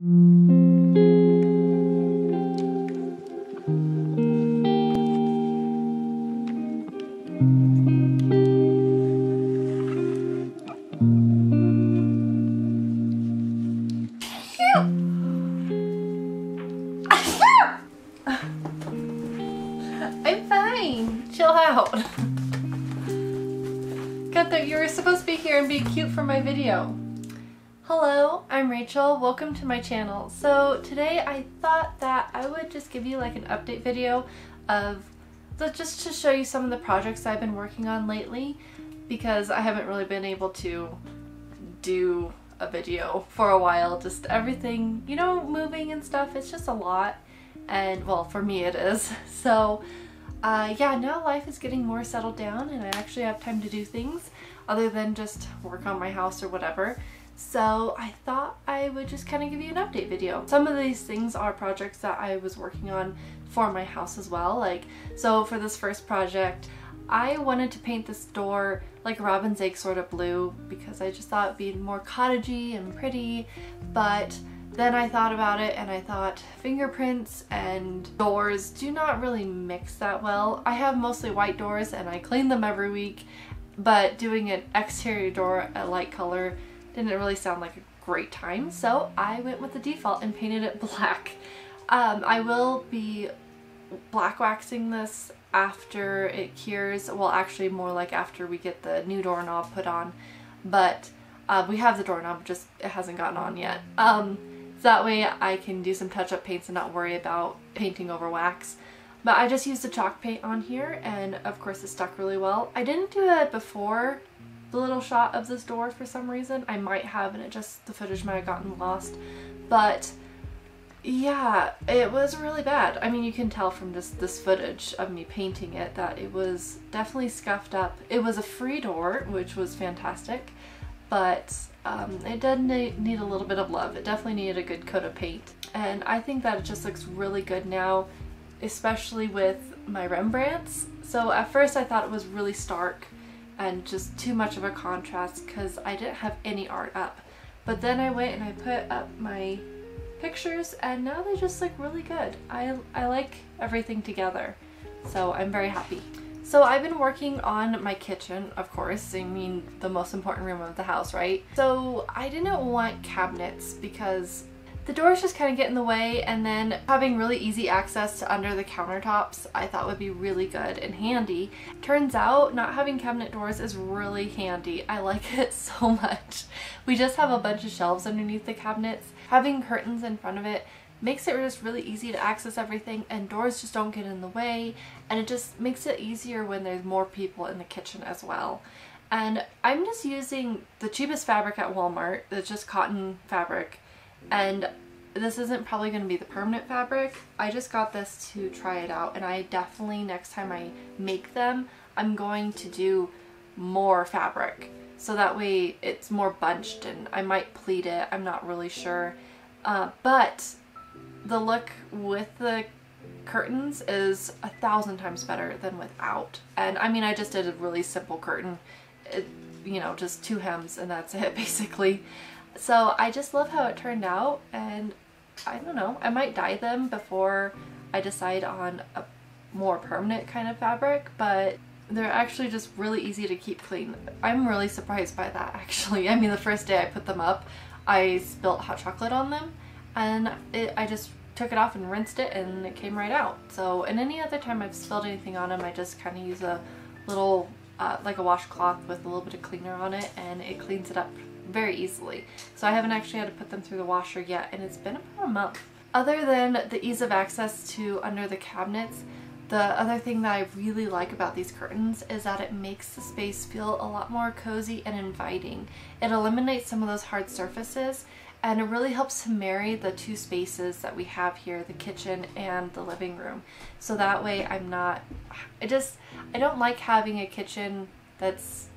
I'm fine. Chill out. Gunther, you were supposed to be here and be cute for my video. Hello, I'm Rachel. Welcome to my channel. So today I thought that I would just give you like an update video of just to show you some of the projects I've been working on lately, because I haven't really been able to do a video for a while. Just everything, you know, moving and stuff, it's just a lot. And well, for me it is. So yeah, now life is getting more settled down and I actually have time to do things other than just work on my house or whatever. So I thought I would just kind of give you an update video. Some of these things are projects that I was working on for my house as well. Like, so for this first project, I wanted to paint this door like robin's egg sort of blue because I just thought it'd be more cottagey and pretty, but then I thought about it and I thought fingerprints and doors do not really mix that well. I have mostly white doors and I clean them every week, but doing an exterior door a light color didn't really sound like a great time, so I went with the default and painted it black. I will be black waxing this after it cures, well actually more like after we get the new doorknob put on, but we have the doorknob, just it hasn't gotten on yet. So that way I can do some touch-up paints and not worry about painting over wax. But I just used the chalk paint on here and of course it stuck really well. I didn't do it before the little shot of this door for some reason. I might have, and the footage might have gotten lost, but yeah, it was really bad. I mean, you can tell from just this footage of me painting it that it was definitely scuffed up. It was a free door, which was fantastic, but it did need a little bit of love. It definitely needed a good coat of paint, and I think that it just looks really good now, especially with my Rembrandts. So at first I thought it was really stark and just too much of a contrast because I didn't have any art up, but then I went and I put up my pictures and now they just look really good. I like everything together, so I'm very happy. So I've been working on my kitchen, of course. I mean, the most important room of the house, right? So I didn't want cabinets because the doors just kind of get in the way, and then having really easy access to under the countertops I thought would be really good and handy. Turns out not having cabinet doors is really handy. I like it so much. We just have a bunch of shelves underneath the cabinets. Having curtains in front of it makes it just really easy to access everything, and doors just don't get in the way, and it just makes it easier when there's more people in the kitchen as well. And I'm just using the cheapest fabric at Walmart. It's just cotton fabric, and this isn't probably going to be the permanent fabric. I just got this to try it out, and I definitely, next time I make them, I'm going to do more fabric so that way it's more bunched, and I might pleat it, I'm not really sure. But the look with the curtains is 1,000 times better than without. And I mean, I just did a really simple curtain, you know, just 2 hems and that's it basically. So I just love how it turned out, and I don't know, I might dye them before I decide on a more permanent kind of fabric, but they're actually just really easy to keep clean. I'm really surprised by that actually. I mean, the first day I put them up, I spilt hot chocolate on them, and I just took it off and rinsed it and it came right out. So, and any other time I've spilled anything on them, I just kind of use a little, like a washcloth with a little bit of cleaner on it, and it cleans it up very easily. So I haven't actually had to put them through the washer yet, and it's been about a month. Other than the ease of access to under the cabinets, the other thing that I really like about these curtains is that it makes the space feel a lot more cozy and inviting. It eliminates some of those hard surfaces, and it really helps to marry the 2 spaces that we have here, the kitchen and the living room. So that way I'm not, I don't like having a kitchen that's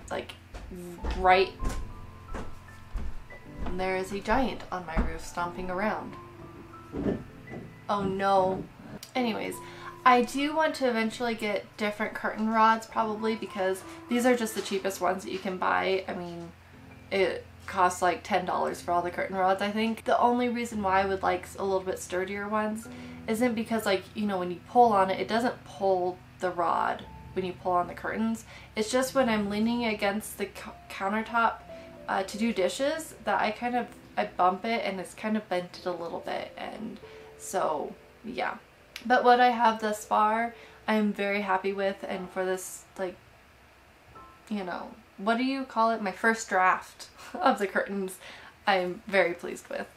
like right, and there is a giant on my roof stomping around. Oh no. Anyways, I do want to eventually get different curtain rods probably, because these are just the cheapest ones that you can buy. I mean, cost like $10 for all the curtain rods, I think. The only reason why I would like a little bit sturdier ones isn't because, like, you know, when you pull on it, it doesn't pull the rod when you pull on the curtains. It's just when I'm leaning against the countertop to do dishes that I bump it and it's kind of bent it a little bit, and so yeah. But what I have thus far I'm very happy with, and for this, like, you know, what do you call it, my first draft of the curtains, I'm very pleased with.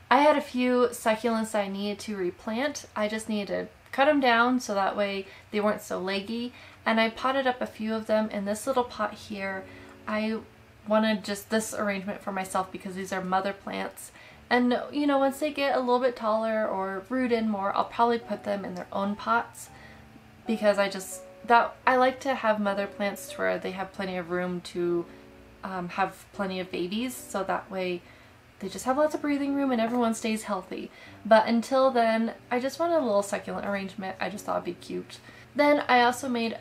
I had a few succulents I needed to replant. I just needed to cut them down so that way they weren't so leggy, and I potted up a few of them in this little pot here. I wanted just this arrangement for myself because these are mother plants, and you know, once they get a little bit taller or root in more, I'll probably put them in their own pots, because I like to have mother plants where they have plenty of room to have plenty of babies, so that way they just have lots of breathing room and everyone stays healthy. But until then, I just wanted a little succulent arrangement. I just thought it'd be cute. Then I also made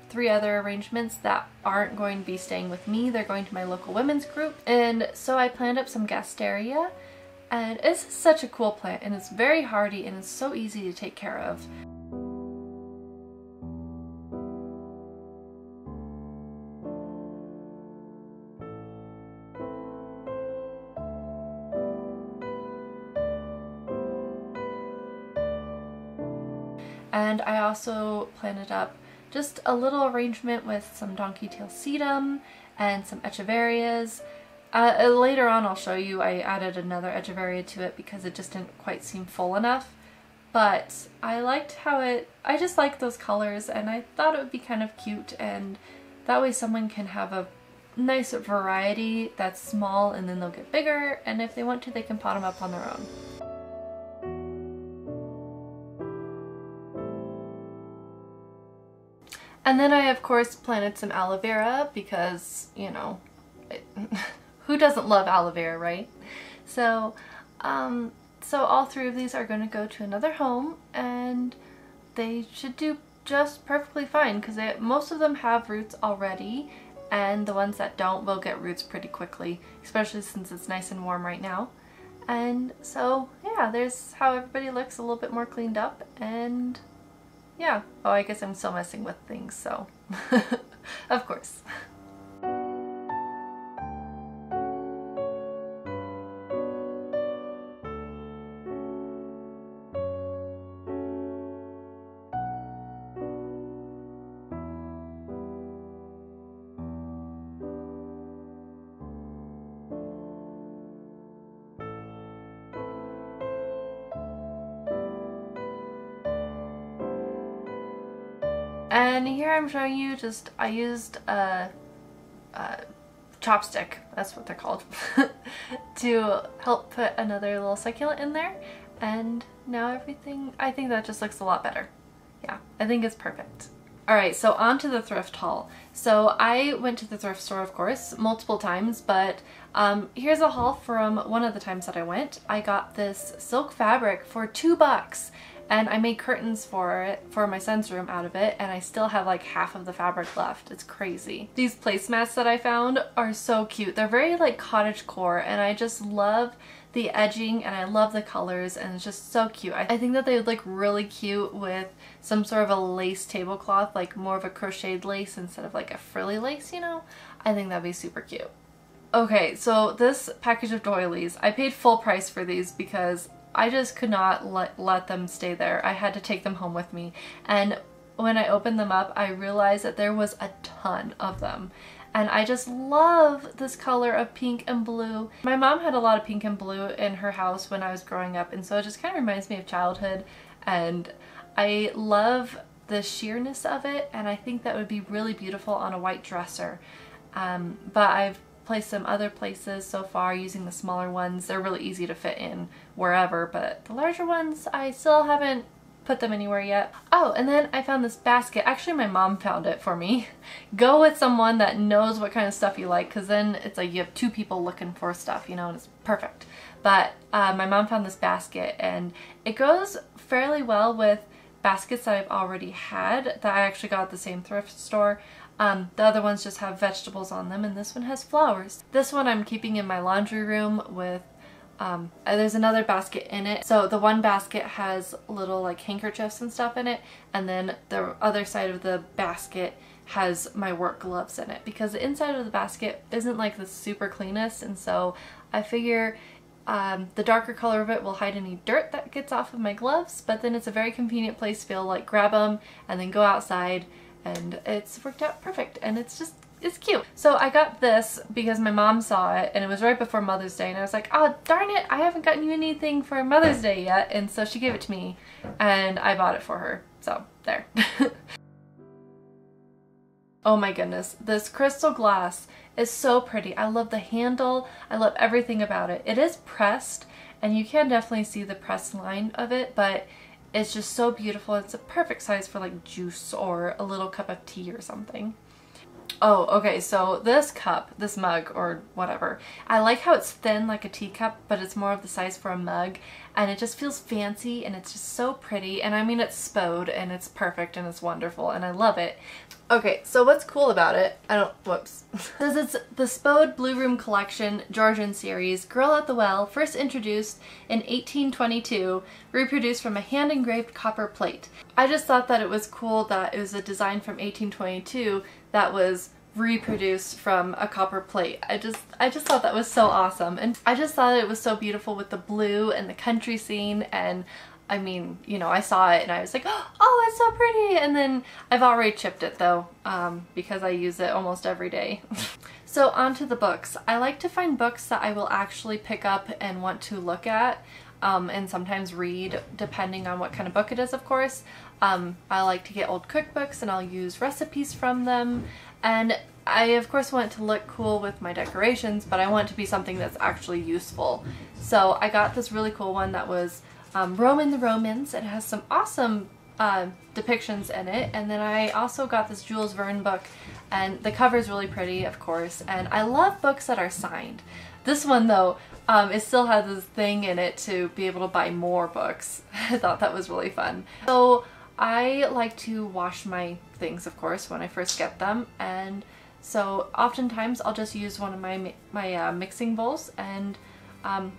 3 other arrangements that aren't going to be staying with me. They're going to my local women's group. And so I planted up some gasteria, and it's such a cool plant, and it's very hardy and it's so easy to take care of. And I also planted up just a little arrangement with some donkey tail sedum and some echeverias. Later on I'll show you I added another echeveria to it because it just didn't quite seem full enough. But I liked how I just liked those colors, and I thought it would be kind of cute, and that way someone can have a nice variety that's small and then they'll get bigger, and if they want to they can pot them up on their own. And then I of course planted some aloe vera because, you know, who doesn't love aloe vera, right? So, so all 3 of these are going to go to another home, and they should do just perfectly fine because most of them have roots already, and the ones that don't will get roots pretty quickly, especially since it's nice and warm right now. And so yeah, there's how everybody looks a little bit more cleaned up, and yeah. Oh, I guess I'm still messing with things, so of course. And here I'm showing you I used a chopstick, that's what they're called, to help put another little succulent in there. And now everything, I think that just looks a lot better. Yeah, I think it's perfect. Alright, so on to the thrift haul. So I went to the thrift store, of course, multiple times, but here's a haul from one of the times that I went. I got this silk fabric for $2. And I made curtains for it, for my son's room out of it, and I still have like half of the fabric left. It's crazy. These placemats that I found are so cute. They're very like cottagecore, and I just love the edging and I love the colors, and it's just so cute. I think that they would look really cute with some sort of a lace tablecloth, like more of a crocheted lace instead of like a frilly lace, you know? I think that'd be super cute. Okay, so this package of doilies, I paid full price for these because I just could not let them stay there. I had to take them home with me. And when I opened them up, I realized that there was a ton of them. And I just love this color of pink and blue. My mom had a lot of pink and blue in her house when I was growing up, and so it just kind of reminds me of childhood. And I love the sheerness of it, and I think that would be really beautiful on a white dresser. But I've placed some other places so far using the smaller ones. They're really easy to fit in wherever, but the larger ones, I still haven't put them anywhere yet. Oh, and then I found this basket. Actually, my mom found it for me. Go with someone that knows what kind of stuff you like, because then it's like you have 2 people looking for stuff, you know, and it's perfect. But my mom found this basket, and it goes fairly well with baskets that I've already had that I actually got at the same thrift store. The other ones just have vegetables on them, and this one has flowers. This one I'm keeping in my laundry room with, there's another basket in it. So the one basket has little like handkerchiefs and stuff in it, and then the other side of the basket has my work gloves in it, because the inside of the basket isn't like the super cleanest, and so I figure the darker color of it will hide any dirt that gets off of my gloves, but then it's a very convenient place to be able to like grab them and then go outside, and it's worked out perfect, and it's cute. So I got this because my mom saw it, and it was right before Mother's Day, and I was like, oh darn it, I haven't gotten you anything for Mother's Day yet, and so she gave it to me and I bought it for her. So there. Oh my goodness, this crystal glass is so pretty. I love the handle. I love everything about it. It is pressed, and you can definitely see the pressed line of it, but it's just so beautiful. It's a perfect size for like juice or a little cup of tea or something. Oh, okay, so this cup, this mug or whatever, I like how it's thin like a teacup, but it's more of the size for a mug, and it just feels fancy, and it's just so pretty, and I mean it's spode, and it's perfect, and it's wonderful, and I love it. Okay, so what's cool about it, whoops. This is the Spode Blue Room Collection Georgian series, Girl at the Well, first introduced in 1822, reproduced from a hand-engraved copper plate. I just thought that it was cool that it was a design from 1822 that was reproduced from a copper plate. I just thought that was so awesome, and I just thought it was so beautiful with the blue and the country scene, and I mean, you know, I saw it and I was like, oh, it's so pretty, and then I've already chipped it though, because I use it almost every day. So onto the books. I like to find books that I will actually pick up and want to look at, and sometimes read, depending on what kind of book it is, of course. I like to get old cookbooks and I'll use recipes from them, and I of course want to look cool with my decorations, but I want it to be something that's actually useful. So I got this really cool one that was Roman the Romans. It has some awesome depictions in it, and then I also got this Jules Verne book, and the cover is really pretty, of course, and I love books that are signed. This one though, it still has this thing in it to be able to buy more books. I thought that was really fun. So I like to wash my things, of course, when I first get them, and so oftentimes I'll just use one of my mixing bowls and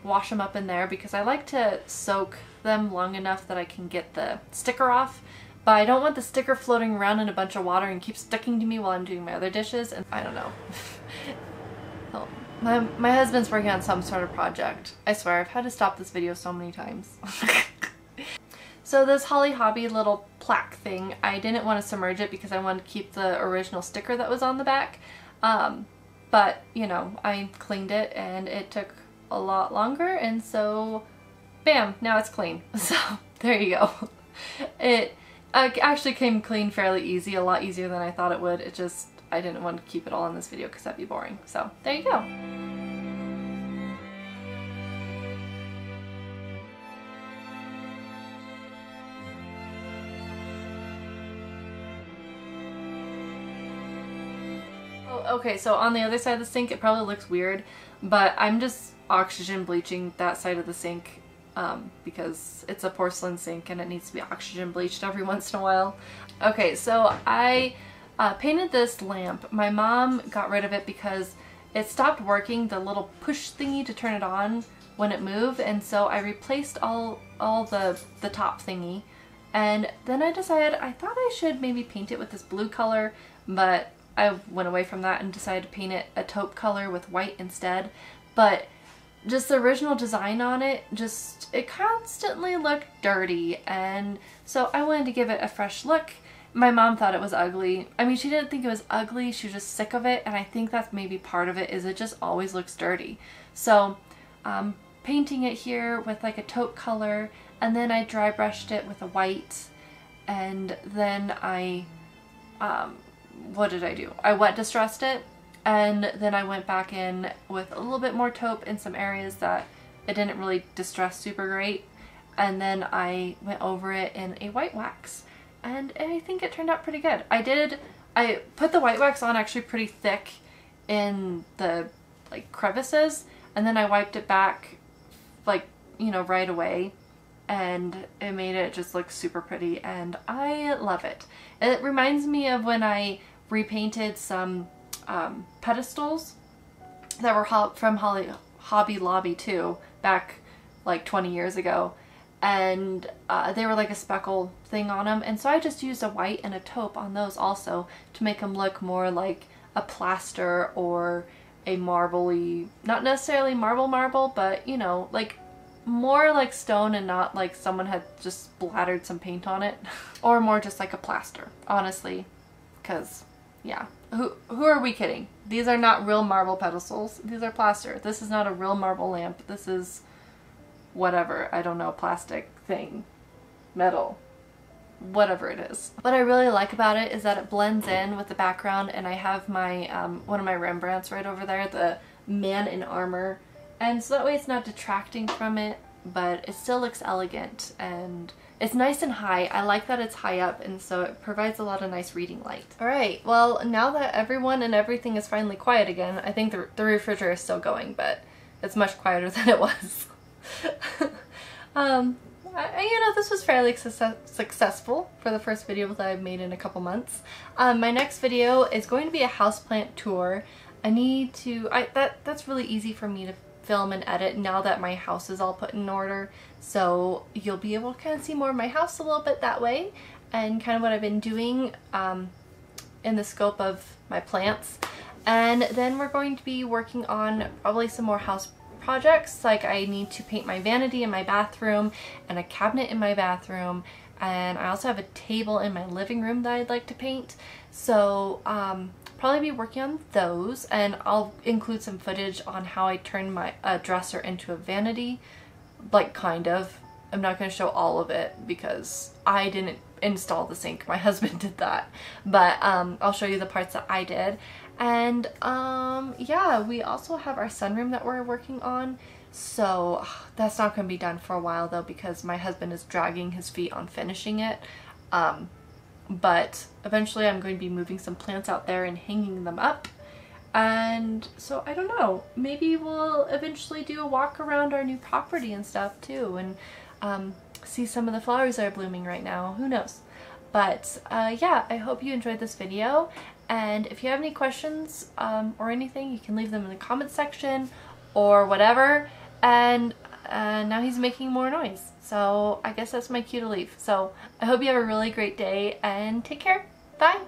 wash them up in there, because I like to soak them long enough that I can get the sticker off, but I don't want the sticker floating around in a bunch of water and keep sticking to me while I'm doing my other dishes, and I don't know. Oh, my husband's working on some sort of project. I swear, I've had to stop this video so many times. So this Holly Hobby little plaque thing, I didn't want to submerge it because I wanted to keep the original sticker that was on the back, but you know, I cleaned it and it took a lot longer, and so bam, now it's clean. So there you go. It actually came clean fairly easy, a lot easier than I thought it would. It just, I didn't want to keep it all in this video because that'd be boring. So there you go. Okay, so on the other side of the sink, it probably looks weird, but I'm just oxygen bleaching that side of the sink because it's a porcelain sink and it needs to be oxygen bleached every once in a while. Okay, so I painted this lamp. My mom got rid of it because it stopped working, the little push thingy to turn it on when it moved, and so I replaced all the top thingy, and then I decided I thought I should maybe paint it with this blue color, but I went away from that and decided to paint it a taupe color with white instead. But just the original design on it, it constantly looked dirty, and so I wanted to give it a fresh look. My mom thought it was ugly. I mean, she didn't think it was ugly, she was just sick of it, and I think that's maybe part of it, is it just always looks dirty. So painting it here with like a taupe color, and then I dry brushed it with a white, and then I what did I do? I wet distressed it, and then I went back in with a little bit more taupe in some areas that it didn't really distress super great, and then I went over it in a white wax, and I think it turned out pretty good. I put the white wax on actually pretty thick in the like crevices, and then I wiped it back like, you know, right away, and it made it just look super pretty, and I love it. It reminds me of when I repainted some pedestals that were from Hobby Lobby too, back like 20 years ago. And they were like a speckle thing on them, and so I just used a white and a taupe on those also to make them look more like a plaster or a marbly, not necessarily marble, but you know, like more like stone and not like someone had just splattered some paint on it. Or more just like a plaster, honestly, because yeah, who are we kidding? These are not real marble pedestals, these are plaster. This is not a real marble lamp, this is whatever, I don't know, plastic thing, metal, whatever it is. What I really like about it is that it blends in with the background, and I have my one of my Rembrandts right over there, the man in armor, and so that way it's not detracting from it, but it still looks elegant and it's nice and high. I like that it's high up, and so it provides a lot of nice reading light. Alright, well, now that everyone and everything is finally quiet again, I think the refrigerator is still going, but it's much quieter than it was. You know, this was fairly successful for the first video that I've made in a couple months. My next video is going to be a houseplant tour. I need to, that's really easy for me to film and edit now that my house is all put in order, so you'll be able to kind of see more of my house a little bit that way, and kind of what I've been doing in the scope of my plants. And then we're going to be working on probably some more house projects, like I need to paint my vanity in my bathroom and a cabinet in my bathroom, and I also have a table in my living room that I'd like to paint. So probably be working on those, and I'll include some footage on how I turned my dresser into a vanity, like kind of. I'm not going to show all of it because I didn't install the sink, my husband did that, but I'll show you the parts that I did. And yeah, we also have our sunroom that we're working on, so that's not going to be done for a while though, because my husband is dragging his feet on finishing it. But eventually I'm going to be moving some plants out there and hanging them up, and so I don't know, maybe we'll eventually do a walk around our new property and stuff too, and see some of the flowers that are blooming right now, who knows. But yeah, I hope you enjoyed this video, and if you have any questions or anything, you can leave them in the comment section or whatever. And now he's making more noise, so I guess that's my cue to leave. So I hope you have a really great day and take care. Bye!